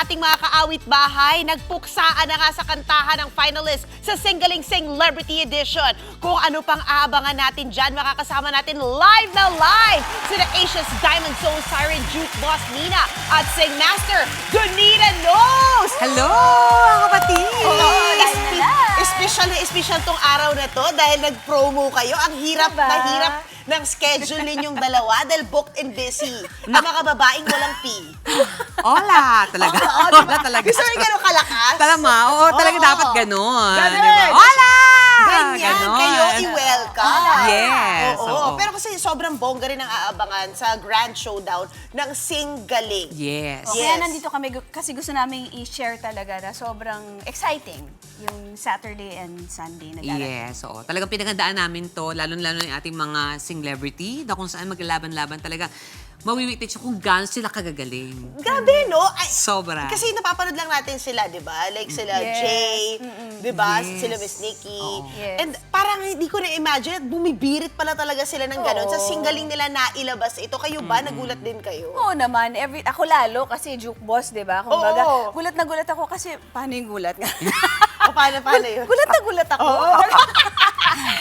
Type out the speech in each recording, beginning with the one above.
ating mga kaawit bahay, nagpuksaan na nga sa kantahan ng finalist sa Singaling Celebrity Edition. Kung ano pang aabangan natin dyan, makakasama natin live na live sina Asia's Diamond Soul Siren Juke Boss Nina at Singmaster Donita Knows! Hello, mga kapatid! Espesyal na espesyal tong araw na to dahil nag-promo kayo. Ang hirap Diba? na hirap ng schedule ninyong dalawa dahil booked and busy. Ang mga babaeng walang P. Hola, talaga. Oo, Hola talaga. Gusto rin gano'ng kalakas? Talama, oo, talaga Oo. dapat ganon. Ganun. Diba? Hola! Ganyan, Ganon. kayo i-welcome. Yes, Oo. oo. Pero kasi sobrang bongga rin ang aabangan sa Grand Showdown ng Singaling. Yes. Kaya nandito kami kasi gusto namin i-share talaga na sobrang exciting yung Saturday and Sunday na darating. Yes, oo. Talagang pinaghandaan namin to, lalo-lalo yung ating mga celebrity, na kung saan maglalaban-laban talaga. Mawiwitit siya kung gaano sila kagagaling. Grabe, no? Ay, Sobra. Kasi napapanood lang natin sila, di ba? Like sila Yes. Jay, di ba? Yes. Sila Miss Nikki. Oo. Yes. And parang hindi ko na-imagine at bumibirit pala talaga sila ng gano'n. Sa Oo. Singaling nila nailabas ito. Kayo ba? Nagulat din kayo? Oo naman, ako lalo kasi juke boss, 'di ba? Kumbaga, Oo. gulat na gulat ako kasi paano yung gulat nga? O paano yun? Gulat na gulat ako.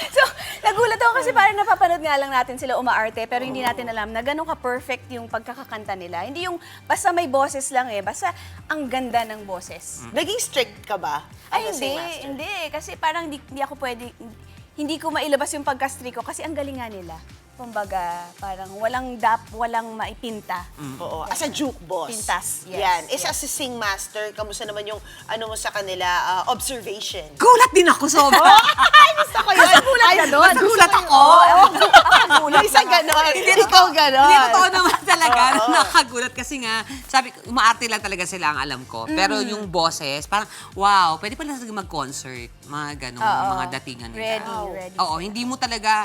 So, nagulat ako kasi parang napapanood nga lang natin sila umaarte pero hindi natin alam na ganun ka-perfect yung pagkakakanta nila. Hindi yung basta may boses lang basta ang ganda ng boses. Naging strict ka ba? Ay, as a Singmaster? hindi. Kasi parang hindi ako pwede, hindi ko mailabas yung pagkastri ko kasi ang galing nga nila. Kumbaga, parang walang maipinta. Oo, as a juke boss. Pintas, yes, Yan. yes. As a Singmaster, kamusta naman yung ano mo sa kanila, observation? Gulat din ako sobra. Ay, gusto ko yun. Gulat ka doon. Basta gulat ako. Gulat Isa ganon. Ikaw ganon. Hindi, totoo naman talaga. Nakakagulat kasi nga, sabi ko, umaarte lang talaga sila ang alam ko. Pero yung boses, parang, wow, pwede pala talaga mag-concert. Mga ganong, mga datingan nila. Ready. Oo, hindi mo talaga,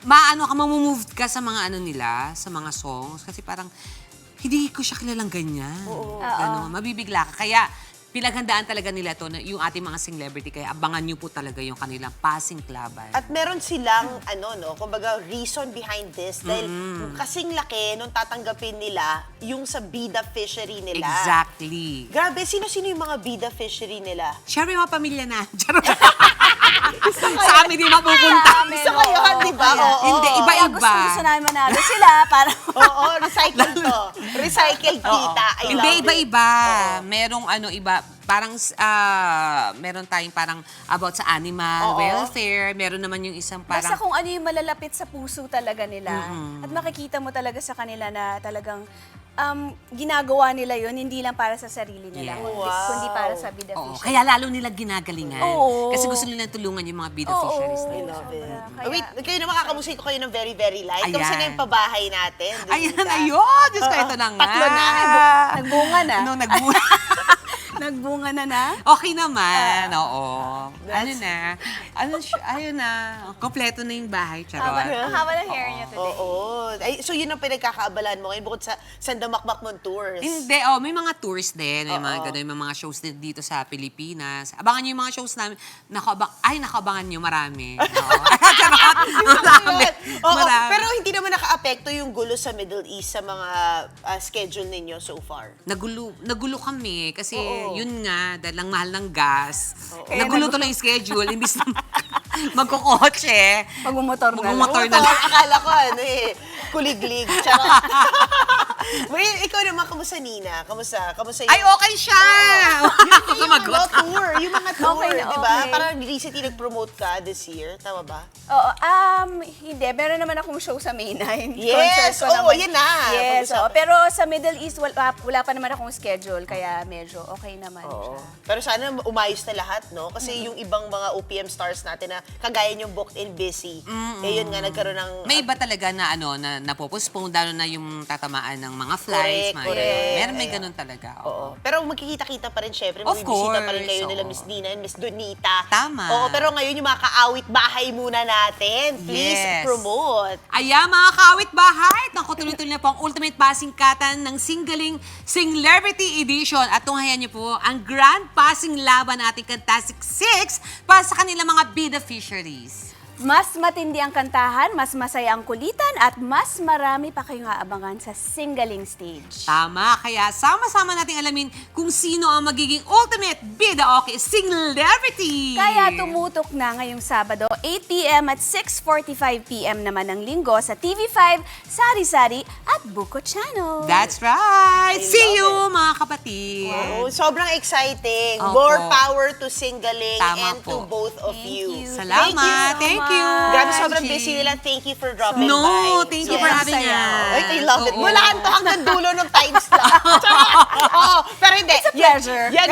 mamumove ka sa mga ano nila, sa mga songs. Kasi parang, hindi ko siya kilalang ganyan. Ganon, mabibigla ka. Kaya, pinaghandaan talaga nila to yung ating mga celebrity. Kaya abangan nyo po talaga yung kanilang passing klaban. At meron silang, kumbaga, reason behind this. Dahil kasing laki nung tatanggapin nila yung sa bida fishery nila. Exactly. Grabe, sino-sino yung mga bida fishery nila? Siyempre, mga pamilya na. Sa amin din mapupunta. Gusto ko yun, di ba? Oo. Hindi, Kaya iba-iba. gusto namin manalo sila para... Oo, recycle to. Recycled kita. I Hindi, love it. iba-iba. Merong iba, parang meron tayong parang about sa animal welfare. Meron naman yung isang Basta parang... kung ano yung malalapit sa puso talaga nila. At makikita mo talaga sa kanila na talagang ginagawa nila yon hindi lang para sa sarili nila, Yes. kundi para sa bida Oo, fisher. kaya lalo nila ginagalingan. Oo. Kasi gusto nila tulungan yung mga bida fisheries I nila. love it. Kaya- Wait, kayo naman kakamusin ko kayo ng very, very light. Ayan. Kamusta na yung pabahay natin? Ayan, Donita? ayun! Diyos ko, ito na nga. Tatlo na. Nagbunga na. Ano, nagbunga. Nagbunga na. Okay naman, oo. Ayun na. Kompleto na yung bahay, charot. Ang haba ng hair niya today. Oo. Ay, so yun ang pinagkakaabalahan mo ngayon bukod sa Sandamakmak mong tours. Hindi, may mga tours din, may mga ganun, may mga shows din dito sa Pilipinas. Abangan nyo yung mga shows namin. Nakabangan nyo, marami. Oo. Charot! Marami. Oo, Marami. pero hindi naman naka-apekto yung gulo sa Middle East sa mga schedule ninyo so far. Nagulo kami kasi yun nga, dahil ang mahal ng gas. Nagulo tuloy yung schedule, imbis na magkukotse. Magmumotor na lang. Magmumotor na lang. Akala ko kuliglig. Charot. Wait, ikaw naman, kamusta Nina? Kamusta yung... Ay, okay siya! Yung mga tour, Okay na, di ba? okay. Parang recently nag-promote ka this year, tama ba? Oo, hindi. Meron naman akong show sa May 9. Yes! Concert ko Oo, naman. yan na. Yes, Pag-usapan. pero sa Middle East, wala pa naman akong schedule. Kaya medyo okay naman siya. Pero sana umayos na lahat, no? Kasi yung ibang mga OPM stars natin na kagaya yung booked and busy, yun nga, nagkaroon ng... May iba talaga na na napopostpone, lalo na yung tatamaan ng mga flights. Correct. Meron may ganun talaga. Oo. Pero magkikita-kita pa rin, syempre. Of Magbibisita pa rin course, kayo nila oo. Miss Nina and Miss Donita. Tama. Oo, pero ngayon yung mga kaawit bahay muna natin. Please Yes. promote. Ayan, mga kawit bahay! Naku, tuloy-tuloy na po ang ultimate passing katan ng Singaling Celebrity Edition. At tunghayan niyo po ang grand passing laban ng ating Fantastic Six para sa kanilang mga bida fisheries. Mas matindi ang kantahan, mas masaya ang kulitan, at mas marami pa kayong aabangan sa Singaling Stage. Tama, kaya sama-sama nating alamin kung sino ang magiging ultimate Bida Okay Celebrity! Kaya tumutok na ngayong Sabado, 8 p.m. at 6:45 p.m. naman ng Linggo sa TV5, Sari-Sari at Buko Channel. That's right! I See love you, mga kapatid! Oh, sobrang exciting. Opo. More power to Singaling Tama and po. to both of Thank you. you. Salamat! Thank you! Grabe, sobrang Angie. busy nila. Thank you for dropping by. No, thank you for Yes. having Saya. us. Ay, I love it. Oo. Mulahan to hanggang dulo ng times lang. Oo, pero hindi. It's a pleasure. Yan